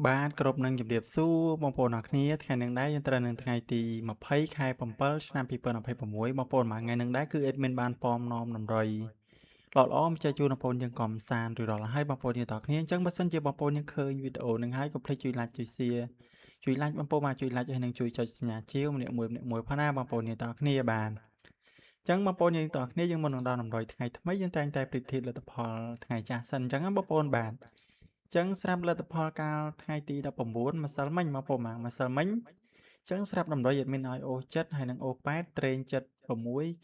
បាទគ្រប់នឹងជម្រាបសួរបងប្អូនអរគ្នាថ្ងៃនឹងដែរយើងត្រូវនឹងថ្ងៃទី20ខែ7ឆ្នាំ2026បងប្អូនមួយថ្ងៃនឹងដែរគឺ admin បានប៉មនាំតម្រុយល្អមកចែកជូនបងប្អូនយើងកំសាន្តរួចរាល់ហើយបងប្អូនយើងតគ្នាអញ្ចឹងបើសិនជាបងប្អូនយើងឃើញវីដេអូនឹងហើយកុំភ្លេចជួយ like ជួយ share ជួយ like បងប្អូនមកជួយ like ហើយនឹងជួយចុចសញ្ញាជាវម្នាក់មួយផងណាបងប្អូនយើងតគ្នាបាទអញ្ចឹងបងប្អូនយើងតគ្នាយើងមុននឹងដល់តម្រុយថ្ងៃថ្មីយើងតែងតែប្រៀបធៀបលទ្ធផលថ្ងៃចាស់សិនអញ្ចឹងណាបងប្អូនបាទចឹងស្រាប់លទ្ធផលកាលថ្ងៃទី19ម្សិលមិញមកពុំម៉ាំងម្សិលមិញចឹងស្រាប់តម្រុយអេដមីនឲ្យអូ7ហើយនឹងអូ8ត្រេង76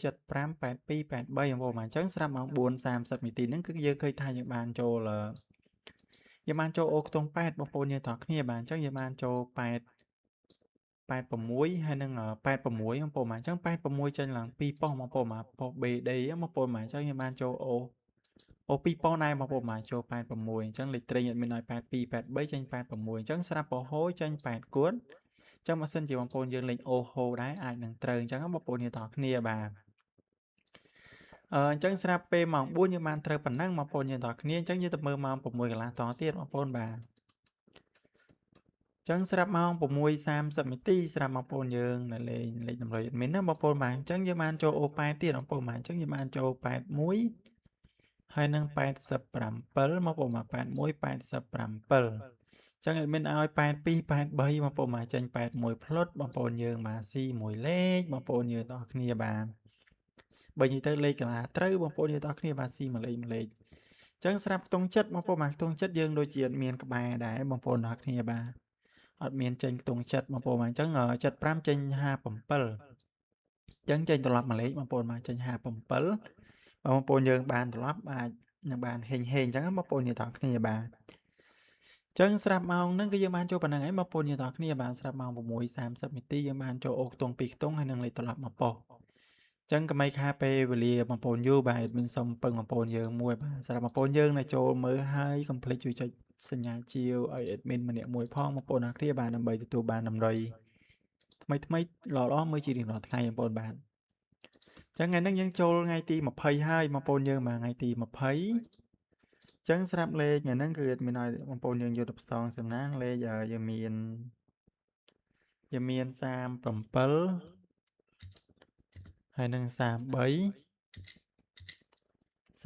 75 82 83បងប្អូនម៉ាំងចឹងស្រាប់ម៉ោង4:30នាទីហ្នឹងគឺយើងឃើញថាយើងបានចូលអូខ្ទង់8បងប្អូនយើងតគ្នាបាទអញ្ចឹងយើងបានចូល8 86ហើយនឹង86បងប្អូនម៉ាំងអញ្ចឹង86ចេញឡើង2ប៉ុស្តិ៍បងប្អូនម៉ាំងប៉ុស្តិ៍ BD បងប្អូនម៉ាំងអញ្ចឹងយើងបានចូលអូ2ប៉ុស្តិ៍ដែរបងប្អូនម៉ាចូល86អញ្ចឹងលេខត្រេងអត់មានឲ្យ82 83ចេញ86អញ្ចឹងស្រាប់ពហូចេញ8គួតអញ្ចឹងបើសិនជាបងប្អូនយើងលេងអូហូដែរអាចនឹងត្រូវអញ្ចឹងបងប្អូនយើងតគ្នាបាទអញ្ចឹងស្រាប់ពេលម៉ោង4យើងបានត្រូវប៉ុណ្ណឹងបងប្អូនយើងតគ្នាអញ្ចឹងយើងទៅមើលម៉ោង6កន្លះតទៀតបងប្អូនបាទចឹងស្រាប់ម៉ោង6:30នាទីស្រាប់បងប្អូនយើងនៅលេខតម្រុយអេដមីនណាបងប្អូនបាទអញ្ចឹងយើងបានចូលអូ8ទៀតបងប្អូនបាទអញ្ចឹងយើងបានចូល81ហើយនឹង87មកពុំមក81 87ចឹងអេដមីនឲ្យ82 83បងប្អូនមកចេញ81ផ្លុតបងប្អូនយើងមកស៊ីមួយលេខបងប្អូនយើងទាំងអស់គ្នាបាទបើនិយាយទៅលេខកន្លះត្រូវបងប្អូនយើងទាំងអស់គ្នាបាទស៊ីមួយលេខចឹងស្រាប់ខ្ទង់ចិត្តបងប្អូនមកខ្ទង់ចិត្តយើងដូចជាអត់មានក្បែរដែរបងប្អូនទាំងអស់គ្នាបាទអត់មានចេញខ្ទង់ចិត្តបងប្អូនមកអញ្ចឹង75ចេញ57ចឹងចេញត្រឡប់មួយលេខបងប្អូនមកចេញ57បងប្អូនយើងបានត្រឡប់អាចនឹងបានហេងអញ្ចឹងបងប្អូនយើងទាំងគ្នាបាទចឹងស្រាប់ម៉ោងហ្នឹងគឺយើងបានចូលប៉ុណ្ណឹងហើយបងប្អូនយើងទាំងគ្នាបាទស្រាប់ម៉ោង6:30នាទីយើងបានចូលអូខ្ទង់2ខ្ទង់ហើយនឹងលេខត្រឡប់មកប៉ុស្តិ៍ចឹងកុំឲ្យខាតពេលវេលាបងប្អូនយូរបាទអេដមីនសុំពឹងបងប្អូនយើងមួយបាទសម្រាប់បងប្អូនយើងដែលចូលមើលហើយកុំភ្លេចជួយចុចសញ្ញាជាវឲ្យអេដមីនម្នាក់មួយផងបងប្អូនទាំងគ្នាបាទដើម្បីទទួលបានតម្រុយថ្មីល្អមើលជារៀងរាល់ថ្ងៃបងប្អូនបាទចឹងថ្ងៃហ្នឹងយើងចូលថ្ងៃទី20ហើយបងប្អូនយើងបាទថ្ងៃទី20ចឹងស្រាប់លេខថ្ងៃហ្នឹងគឺអេដមីនឲ្យបងប្អូនយើងយកទៅផ្សងសំណាងលេខយើងមាន37ហើយនឹង33 37 33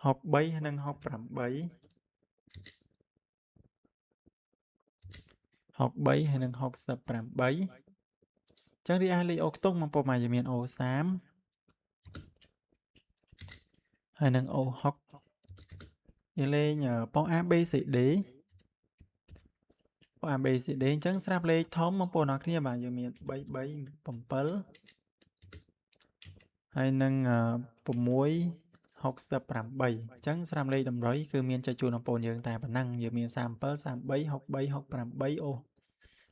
63ហើយនឹង68 63ហើយនឹង68ចឹងរីឯលេខអូខ្ទង់បងប្អូនមកយើងមានអូ30ហើយនឹងអូ60យើងលេងប៉ុស A B C D ប៉ុស A B C D អញ្ចឹងស្រាប់លេខធំបងប្អូនអរគ្នាបាទយើងមាន33 7ហើយនឹង6 68អញ្ចឹងស្រាប់លេខតម្រុយគឺមានចែកជូនបងប្អូនយើងតែប៉ុណ្ណឹងយើងមាន37 33 63 68អូ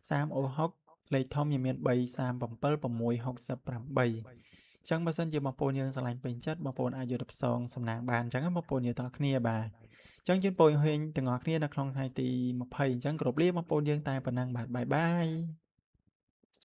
30អូ60លេខធំយើងមាន3 37 6 68ចឹងបើសិនជាបងប្អូនយើងឆ្លាញ់ពេញចិត្តបងប្អូនអាចយកទៅផ្សងសំណាងបានអញ្ចឹងបងប្អូនយើងតគ្នាបាទអញ្ចឹងជូនពរហេងទាំងអស់គ្នានៅក្នុងថ្ងៃទី20អញ្ចឹងគ្រប់លាបងប្អូនយើងតែប៉ុណ្ណឹងបាទបាយបាយ